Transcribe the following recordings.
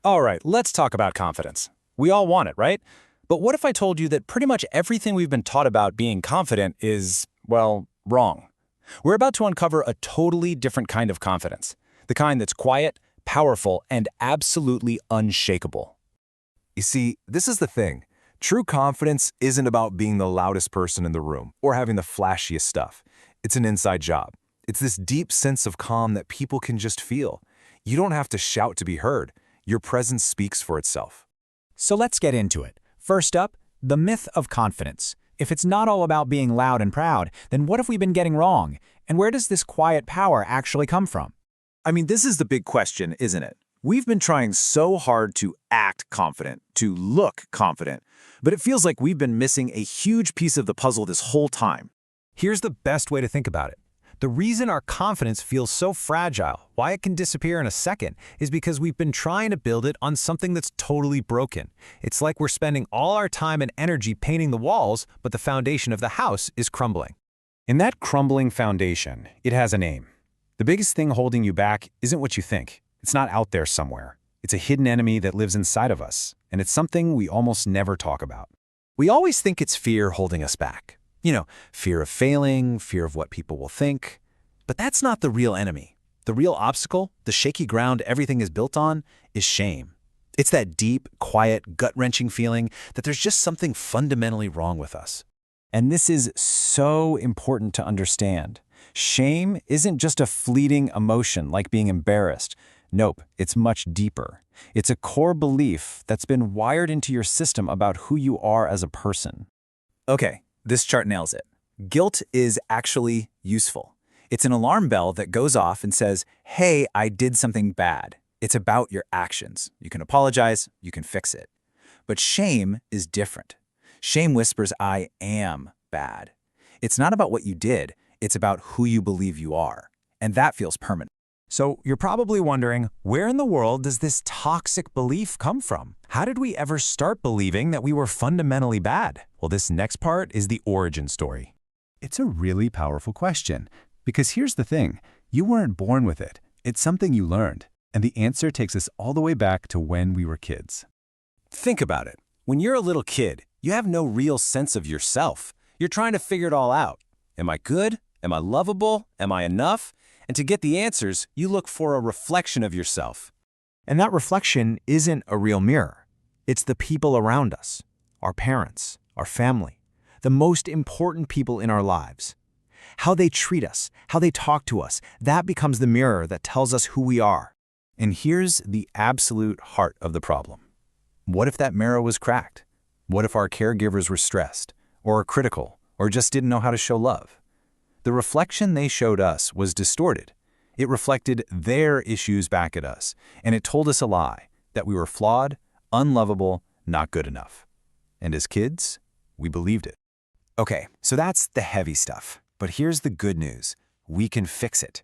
All right, let's talk about confidence. We all want it, right? But what if I told you that pretty much everything we've been taught about being confident is, well, wrong? We're about to uncover a totally different kind of confidence. The kind that's quiet, powerful, and absolutely unshakable. You see, this is the thing. True confidence isn't about being the loudest person in the room or having the flashiest stuff. It's an inside job. It's this deep sense of calm that people can just feel. You don't have to shout to be heard. Your presence speaks for itself. So let's get into it. First up, the myth of confidence. If it's not all about being loud and proud, then what have we been getting wrong? And where does this quiet power actually come from? I mean, this is the big question, isn't it? We've been trying so hard to act confident, to look confident, but it feels like we've been missing a huge piece of the puzzle this whole time. Here's the best way to think about it. The reason our confidence feels so fragile, why it can disappear in a second, is because we've been trying to build it on something that's totally broken. It's like we're spending all our time and energy painting the walls, but the foundation of the house is crumbling. In that crumbling foundation, it has a name. The biggest thing holding you back isn't what you think. It's not out there somewhere. It's a hidden enemy that lives inside of us, and it's something we almost never talk about. We always think it's fear holding us back. Fear of failing, fear of what people will think. But that's not the real enemy. The real obstacle, the shaky ground everything is built on, is shame. It's that deep, quiet, gut-wrenching feeling that there's just something fundamentally wrong with us. And this is so important to understand. Shame isn't just a fleeting emotion like being embarrassed. Nope, it's much deeper. It's a core belief that's been wired into your system about who you are as a person. Okay, this chart nails it. Guilt is actually useful. It's an alarm bell that goes off and says, hey, I did something bad. It's about your actions. You can apologize, you can fix it. But shame is different. Shame whispers, I am bad. It's not about what you did, it's about who you believe you are. And that feels permanent. So you're probably wondering, where in the world does this toxic belief come from? How did we ever start believing that we were fundamentally bad? Well, this next part is the origin story. It's a really powerful question, because here's the thing. You weren't born with it. It's something you learned. And the answer takes us all the way back to when we were kids. Think about it. When you're a little kid, you have no real sense of yourself. You're trying to figure it all out. Am I good? Am I lovable? Am I enough? And to get the answers, you look for a reflection of yourself. And that reflection isn't a real mirror. It's the people around us, our parents, our family, the most important people in our lives. How they treat us, how they talk to us, that becomes the mirror that tells us who we are. And here's the absolute heart of the problem. What if that mirror was cracked? What if our caregivers were stressed, or critical, or just didn't know how to show love? The reflection they showed us was distorted. It reflected their issues back at us, and it told us a lie, that we were flawed, unlovable, not good enough. And as kids, we believed it. Okay, so that's the heavy stuff. But here's the good news. We can fix it.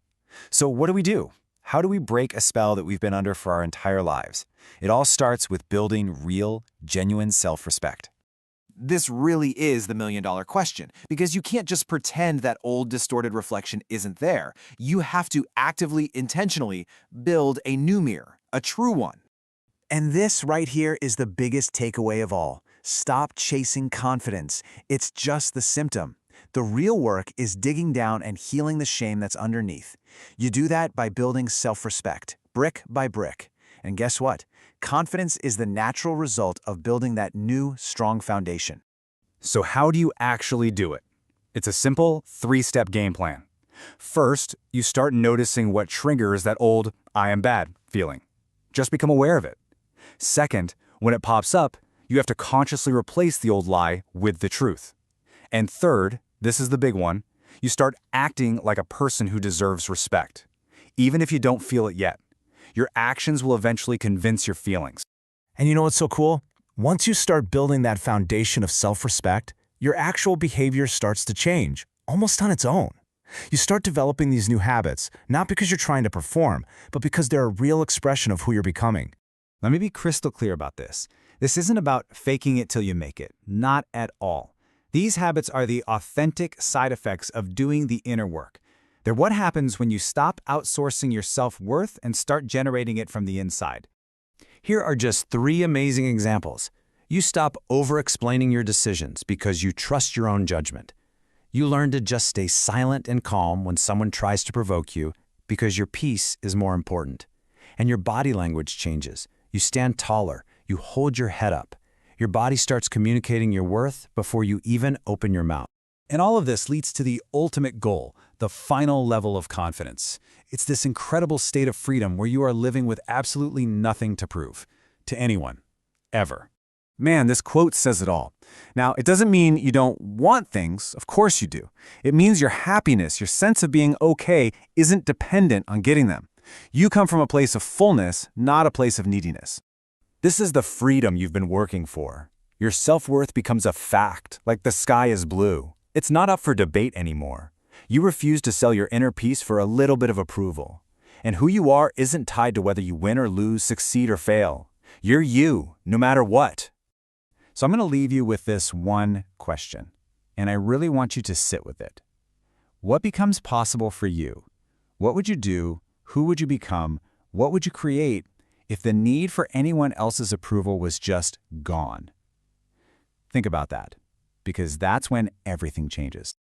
So what do we do? How do we break a spell that we've been under for our entire lives? It all starts with building real, genuine self-respect. This really is the million-dollar question, because you can't just pretend that old distorted reflection isn't there. You have to actively, intentionally build a new mirror, a true one. And this right here is the biggest takeaway of all. Stop chasing confidence. It's just the symptom. The real work is digging down and healing the shame that's underneath. You do that by building self-respect, brick by brick. And guess what? Confidence is the natural result of building that new, strong foundation. So how do you actually do it? It's a simple 3-step game plan. First, you start noticing what triggers that old I am bad feeling. Just become aware of it. Second, when it pops up, you have to consciously replace the old lie with the truth. And third, this is the big one, you start acting like a person who deserves respect, even if you don't feel it yet. Your actions will eventually convince your feelings. And you know what's so cool? Once you start building that foundation of self-respect, your actual behavior starts to change, almost on its own. You start developing these new habits, not because you're trying to perform, but because they're a real expression of who you're becoming. Let me be crystal clear about this. This isn't about faking it till you make it. Not at all. These habits are the authentic side effects of doing the inner work. They're what happens when you stop outsourcing your self-worth and start generating it from the inside. Here are just 3 amazing examples. You stop over-explaining your decisions because you trust your own judgment. You learn to just stay silent and calm when someone tries to provoke you because your peace is more important. And your body language changes. You stand taller. You hold your head up. Your body starts communicating your worth before you even open your mouth. And all of this leads to the ultimate goal, the final level of confidence. It's this incredible state of freedom where you are living with absolutely nothing to prove to anyone, ever. Man, this quote says it all. Now, it doesn't mean you don't want things. Of course you do. It means your happiness, your sense of being okay, isn't dependent on getting them. You come from a place of fullness, not a place of neediness. This is the freedom you've been working for. Your self-worth becomes a fact, like the sky is blue. It's not up for debate anymore. You refuse to sell your inner peace for a little bit of approval. And who you are isn't tied to whether you win or lose, succeed or fail. You're you, no matter what. So I'm going to leave you with this one question, and I really want you to sit with it. What becomes possible for you? What would you do? Who would you become? What would you create if the need for anyone else's approval was just gone? Think about that, because that's when everything changes.